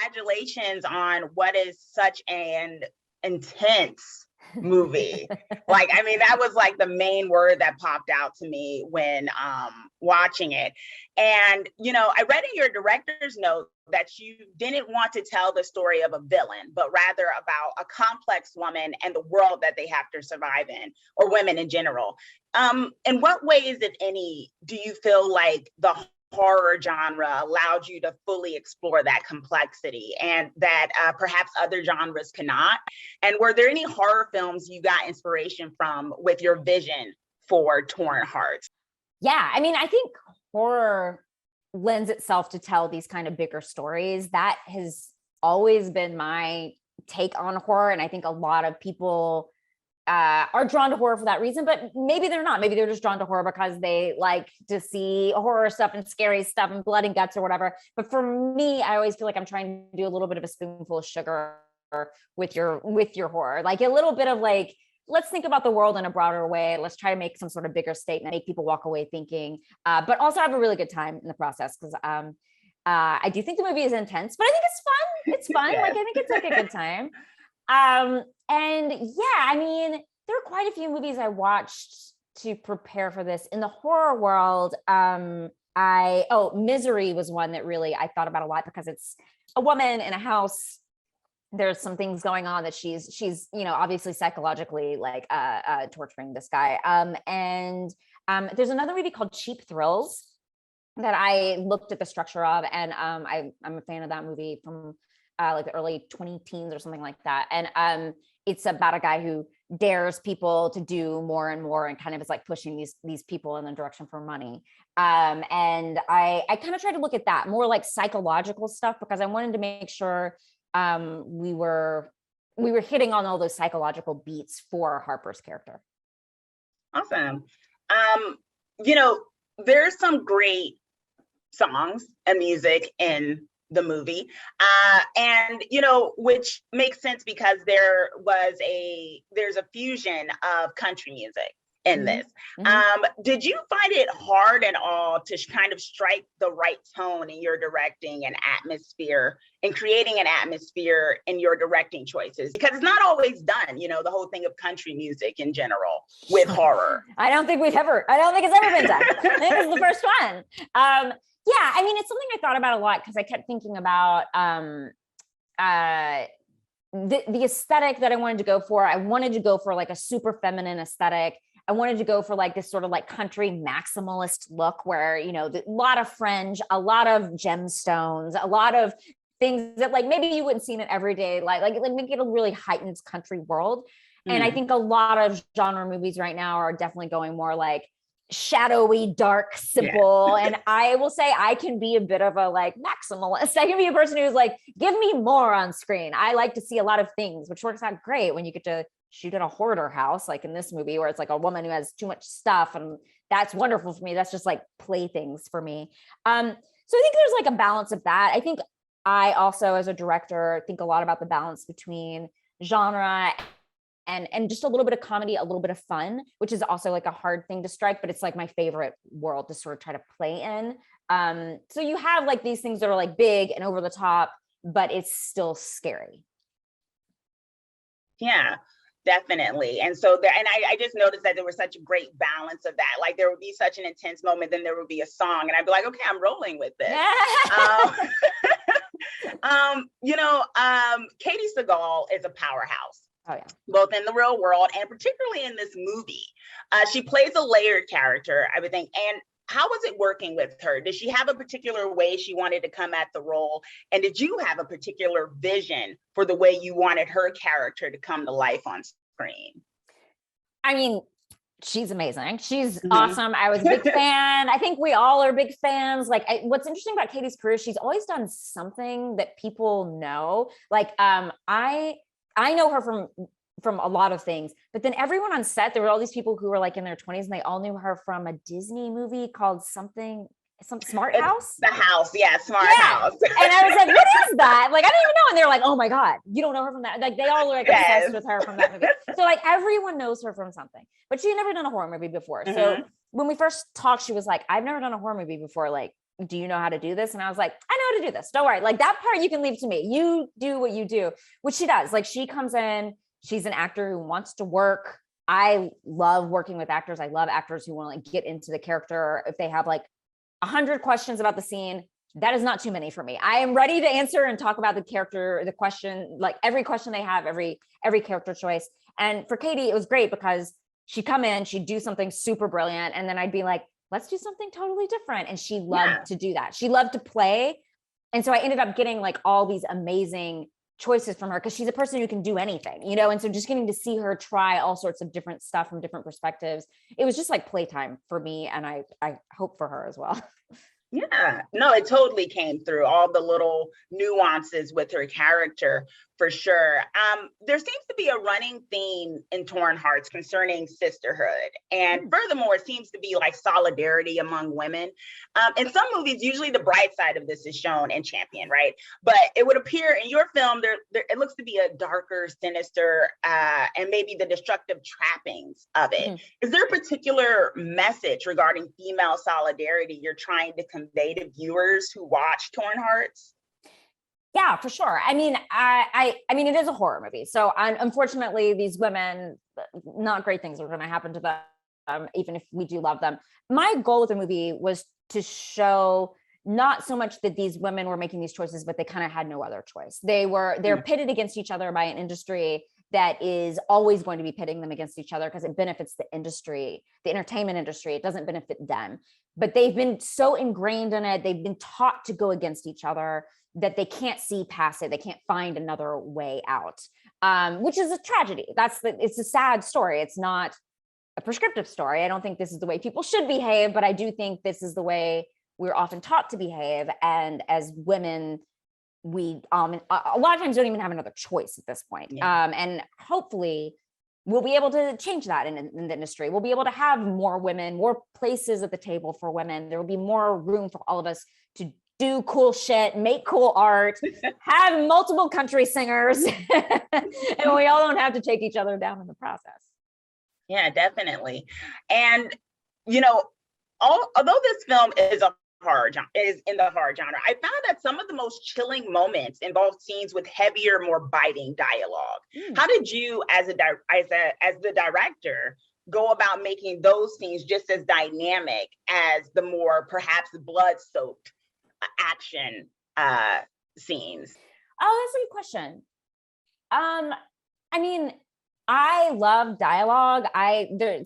congratulations on what is such an intense movie. Like, I mean, that was like the main word that popped out to me when watching it. And, you know, I read in your director's note that you didn't want to tell the story of a villain, but rather about a complex woman and the world that they have to survive in, or women in general. In what ways, if any, do you feel like the horror genre allowed you to fully explore that complexity and that perhaps other genres cannot? And were there any horror films you got inspiration from with your vision for Torn Hearts? Yeah, I mean, I think horror lends itself to tell these kind of bigger stories. That has always been my take on horror. And I think a lot of people are drawn to horror for that reason, but maybe they're not. Maybe they're just drawn to horror because they like to see horror stuff and scary stuff and blood and guts or whatever. But for me, I always feel like I'm trying to do a little bit of a spoonful of sugar with your horror, like a little bit of like, let's think about the world in a broader way. Let's try to make some sort of bigger statement, make people walk away thinking, but also have a really good time in the process. Because I do think the movie is intense, but I think it's fun. It's fun. Yes. Like, I think it's like a good time. And yeah, I mean, there are quite a few movies I watched to prepare for this. In the horror world, Misery was one that really I thought about a lot because it's a woman in a house. There's some things going on that she's, you know, obviously psychologically like torturing this guy. And there's another movie called Cheap Thrills that I looked at the structure of, and I'm a fan of that movie from like the early 2010s or something like that. And it's about a guy who dares people to do more and more and kind of is like pushing these people in the direction for money. And I kind of tried to look at that more like psychological stuff because I wanted to make sure we were hitting on all those psychological beats for Harper's character. Awesome. You know, there's some great songs and music in the movie, and you know, which makes sense because there's a fusion of country music in this. Did you find it hard at all to kind of strike the right tone in your directing and atmosphere and creating an atmosphere in your directing choices? Because it's not always done, you know, the whole thing of country music in general with horror. I don't think it's ever been done. I think it's the first one. Yeah, I mean, it's something I thought about a lot because I kept thinking about the aesthetic that I wanted to go for. I wanted to go for like a super feminine aesthetic. I wanted to go for like this sort of like country maximalist look where, you know, a lot of fringe, a lot of gemstones, a lot of things that like maybe you wouldn't see in an everyday life, like make it a really heightened country world. And I think a lot of genre movies right now are definitely going more like shadowy, dark, simple. Yeah. And I will say I can be a bit of a like maximalist. I can be a person who's like, give me more on screen. I like to see a lot of things, which works out great when you get to shoot in a hoarder house, like in this movie, where it's like a woman who has too much stuff. And that's wonderful for me. That's just like playthings for me. So I think there's like a balance of that. I think I also, as a director, think a lot about the balance between genre and just a little bit of comedy, a little bit of fun, which is also like a hard thing to strike, but it's like my favorite world to sort of try to play in. So you have like these things that are like big and over the top, but it's still scary. Yeah, definitely. And so there, and I just noticed that there was such a great balance of that. Like there would be such an intense moment, then there would be a song, and I'd be like, okay, I'm rolling with this. You know, Katie Seagal is a powerhouse. Oh, yeah. Both in the real world and particularly in this movie. She plays a layered character, I would think. And how was it working with her? Did she have a particular way she wanted to come at the role? And did you have a particular vision for the way you wanted her character to come to life on screen? I mean, she's amazing. She's awesome. I was a big fan. I think we all are big fans. Like what's interesting about Katie's career, she's always done something that people know. Like I know her from a lot of things, but then everyone on set, there were all these people who were like in their 20s and they all knew her from a Disney movie called some Smart House. The House. Yeah. Smart House. And I was like, what is that? Like, I didn't even know. And they're like, oh my God, you don't know her from that. Like they all were like obsessed with her from that movie. So like everyone knows her from something, but she had never done a horror movie before. So when we first talked, she was like, I've never done a horror movie before. Like, do you know how to do this? And I was like, I know how to do this. Don't worry. Like that part you can leave to me. You do what you do, which she does. Like she comes in, she's an actor who wants to work. I love working with actors. I love actors who want to like get into the character. If they have like 100 questions about the scene, that is not too many for me. I am ready to answer and talk about the character, the question, like every question they have, every character choice. And for Katie, it was great because she'd come in, she'd do something super brilliant. And then I'd be like, let's do something totally different. And she loved to do that. She loved to play. And so I ended up getting like all these amazing choices from her because she's a person who can do anything, you know? And so just getting to see her try all sorts of different stuff from different perspectives, it was just like playtime for me. And I hope for her as well. Yeah, no, it totally came through, all the little nuances with her character, for sure. There seems to be a running theme in Torn Hearts concerning sisterhood. And furthermore, it seems to be like solidarity among women. In some movies, usually the bright side of this is shown and championed, right? But it would appear in your film, there it looks to be a darker, sinister, and maybe the destructive trappings of it. Is there a particular message regarding female solidarity you're trying to convey to viewers who watch Torn Hearts? Yeah, for sure. I mean, I mean, it is a horror movie. So unfortunately, these women, not great things are going to happen to them, even if we do love them. My goal with the movie was to show not so much that these women were making these choices, but they kind of had no other choice. They're pitted against each other by an industry that is always going to be pitting them against each other because it benefits the industry, the entertainment industry. It doesn't benefit them. But they've been so ingrained in it. They've been taught to go against each other that they can't see past it. They can't find another way out, which is a tragedy. It's a sad story. It's not a prescriptive story. I don't think this is the way people should behave, but I do think this is the way we're often taught to behave. And as women, we a lot of times don't even have another choice at this point. And hopefully we'll be able to change that in the industry. We'll be able to have more women, more places at the table for women. There will be more room for all of us to do cool shit, make cool art, have multiple country singers, and we all don't have to take each other down in the process. Yeah, definitely. And, you know, although this film is in the horror genre, I found that some of the most chilling moments involve scenes with heavier, more biting dialogue. How did you, as the director, go about making those scenes just as dynamic as the more perhaps blood-soaked action scenes? Oh, that's a good question. I mean, I love dialogue.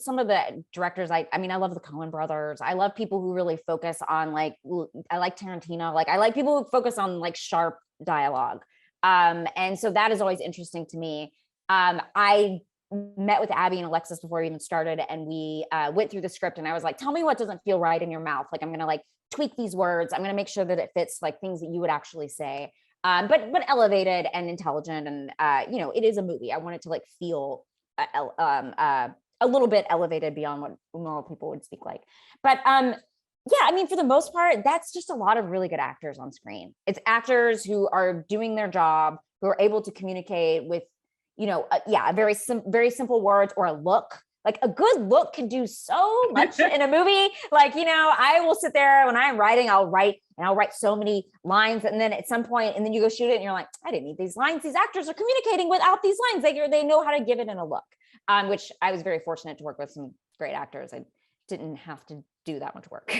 Some of the directors, I love the Coen brothers. I love people who really focus on I like Tarantino. I like people who focus on sharp dialogue. And so that is always interesting to me. I met with Abby and Alexis before we even started, and we went through the script, and I was like, tell me what doesn't feel right in your mouth. I'm going to tweak these words. I'm going to make sure that it fits things that you would actually say. But elevated and intelligent, and it is a movie. I want it to feel a little bit elevated beyond what normal people would speak like. But yeah, I mean, for the most part, that's just a lot of really good actors on screen. It's actors who are doing their job, who are able to communicate with, very simple words or a look. A good look can do so much in a movie. I will sit there when I'm writing, I'll write so many lines. And then at some point, and then you go shoot it and you're like, I didn't need these lines. These actors are communicating without these lines. They know how to give it in a look, which I was very fortunate to work with some great actors. I didn't have to do that much work.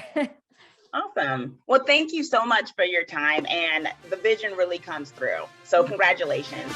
Awesome. Well, thank you so much for your time. And the vision really comes through. So congratulations.